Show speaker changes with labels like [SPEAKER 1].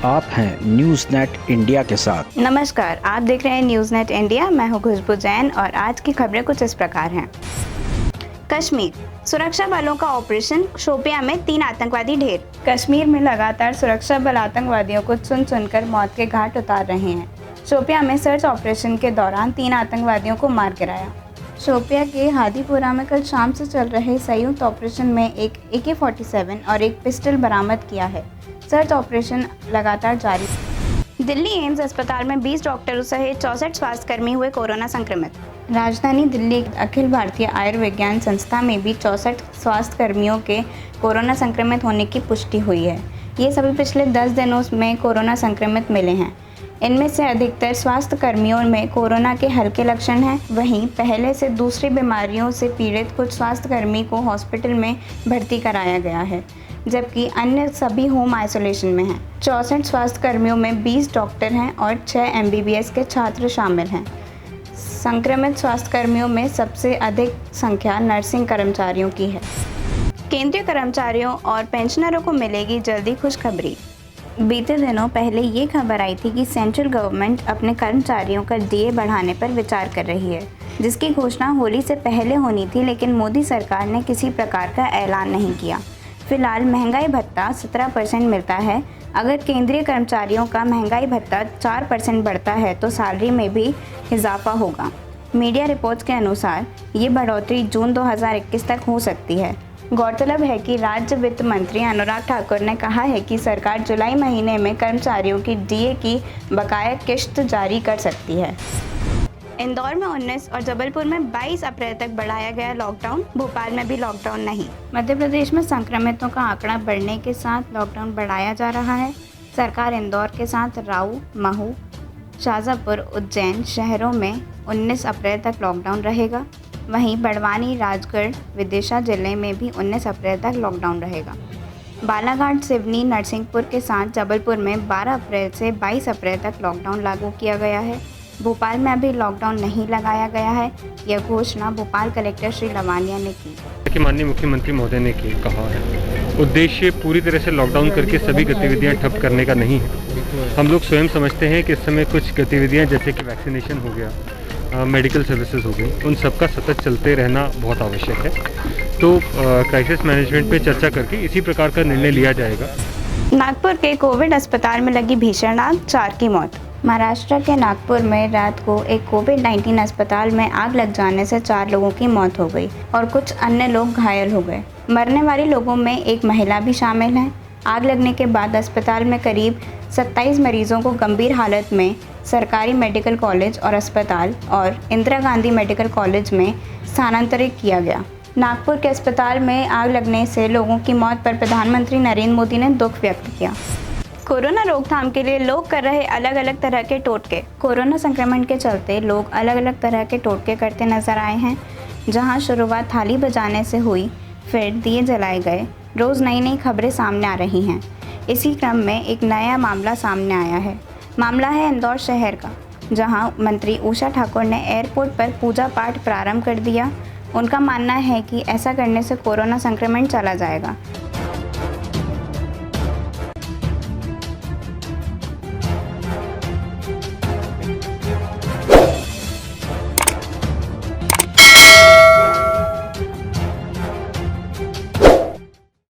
[SPEAKER 1] आप हैं news net India के साथ।
[SPEAKER 2] नमस्कार, आप देख रहे हैं न्यूज़ नेट इंडिया। मैं हूं खुशबू जैन और आज की खबरें कुछ इस प्रकार हैं। कश्मीर, सुरक्षा बलों का ऑपरेशन, शोपियां में 3 आतंकवादी ढेर। कश्मीर में लगातार सुरक्षा बल आतंकवादियों को चुन चुनकर मौत के घाट उतार रहे हैं। शोपियां में सर्च ऑपरेशन के दौरान 3 आतंकवादियों को मार गिराया। शोपियां के हादीपुरा में कल शाम से चल रहे संयुक्त ऑपरेशन में एक AK-47 और एक पिस्टल बरामद किया है। सर्च ऑपरेशन लगातार जारी। दिल्ली एम्स अस्पताल में 20 डॉक्टरों सहित 64 स्वास्थ्यकर्मी हुए कोरोना संक्रमित। राजधानी दिल्ली अखिल भारतीय आयुर्विज्ञान संस्था में भी 64 स्वास्थ्यकर्मियों के कोरोना संक्रमित होने की पुष्टि हुई है। ये सभी पिछले 10 दिनों में कोरोना संक्रमित मिले हैं। इनमें से अधिकतर स्वास्थ्य कर्मियों में कोरोना के हल्के लक्षण हैं। वहीं पहले से दूसरी बीमारियों से पीड़ित कुछ स्वास्थ्यकर्मी को हॉस्पिटल में भर्ती कराया गया है, जबकि अन्य सभी होम आइसोलेशन में हैं। 64 स्वास्थ्यकर्मियों में 20 डॉक्टर हैं और 6 MBBS के छात्र शामिल हैं। संक्रमित स्वास्थ्यकर्मियों में सबसे अधिक संख्या नर्सिंग कर्मचारियों की है। केंद्रीय कर्मचारियों और पेंशनरों को मिलेगी जल्दी खुशखबरी। बीते दिनों पहले ये खबर आई थी कि सेंट्रल गवर्नमेंट अपने कर्मचारियों का DA बढ़ाने पर विचार कर रही है, जिसकी घोषणा होली से पहले होनी थी, लेकिन मोदी सरकार ने किसी प्रकार का ऐलान नहीं किया। फिलहाल महंगाई भत्ता 17% मिलता है। अगर केंद्रीय कर्मचारियों का महंगाई भत्ता 4% बढ़ता है तो सैलरी में भी इजाफा होगा। मीडिया रिपोर्ट्स के अनुसार ये बढ़ोतरी जून 2021 तक हो सकती है। गौरतलब है कि राज्य वित्त मंत्री अनुराग ठाकुर ने कहा है कि सरकार जुलाई महीने में कर्मचारियों की DA की बकाया किश्त जारी कर सकती है। इंदौर में 19 और जबलपुर में 22 अप्रैल तक बढ़ाया गया लॉकडाउन। भोपाल में भी लॉकडाउन नहीं। मध्य प्रदेश में संक्रमितों का आंकड़ा बढ़ने के साथ लॉकडाउन बढ़ाया जा रहा है। सरकार इंदौर के साथ राऊ, महू, शाजापुर, उज्जैन शहरों में 19 अप्रैल तक लॉकडाउन रहेगा। वहीं बड़वानी, राजगढ़, विदिशा जिले में भी 19 अप्रैल तक लॉकडाउन रहेगा। बालाघाट, सिवनी, नरसिंहपुर के साथ जबलपुर में 12 अप्रैल से 22 अप्रैल तक लॉकडाउन लागू किया गया है। भोपाल में अभी लॉकडाउन नहीं लगाया गया है। यह घोषणा भोपाल कलेक्टर श्री लवानिया ने की।
[SPEAKER 3] माननीय मुख्यमंत्री महोदय ने कहा है, उद्देश्य पूरी तरह से लॉकडाउन करके सभी गतिविधियां ठप करने का नहीं है। हम लोग स्वयं समझते हैं कि इस समय कुछ गतिविधियां जैसे कि वैक्सीनेशन हो गया, मेडिकल सर्विसेज हो गई, उन सबका सतत चलते रहना बहुत आवश्यक है। तो क्राइसिस मैनेजमेंट पे चर्चा करके इसी प्रकार का निर्णय लिया जाएगा।
[SPEAKER 2] नागपुर के कोविड अस्पताल में लगी भीषण आग, 4 की मौत। महाराष्ट्र के नागपुर में रात को एक कोविड-19 अस्पताल में आग लग जाने से 4 लोगों की मौत हो गई और कुछ अन्य लोग घायल हो गए। मरने वाले लोगों में एक महिला भी शामिल है। आग लगने के बाद अस्पताल में करीब 27 मरीजों को गंभीर हालत में सरकारी मेडिकल कॉलेज और अस्पताल और इंदिरा गांधी मेडिकल कॉलेज में स्थानांतरित किया गया। नागपुर के अस्पताल में आग लगने से लोगों की मौत पर प्रधानमंत्री नरेंद्र मोदी ने दुख व्यक्त किया। कोरोना रोकथाम के लिए लोग कर रहे अलग अलग तरह के टोटके। कोरोना संक्रमण के चलते लोग अलग अलग तरह के टोटके करते नजर आए हैं। जहां शुरुआत थाली बजाने से हुई, फिर दिए जलाए गए। रोज़ नई नई खबरें सामने आ रही हैं। इसी क्रम में एक नया मामला सामने आया है। मामला है इंदौर शहर का, जहां मंत्री उषा ठाकुर ने एयरपोर्ट पर पूजा पाठ प्रारंभ कर दिया। उनका मानना है कि ऐसा करने से कोरोना संक्रमण चला जाएगा।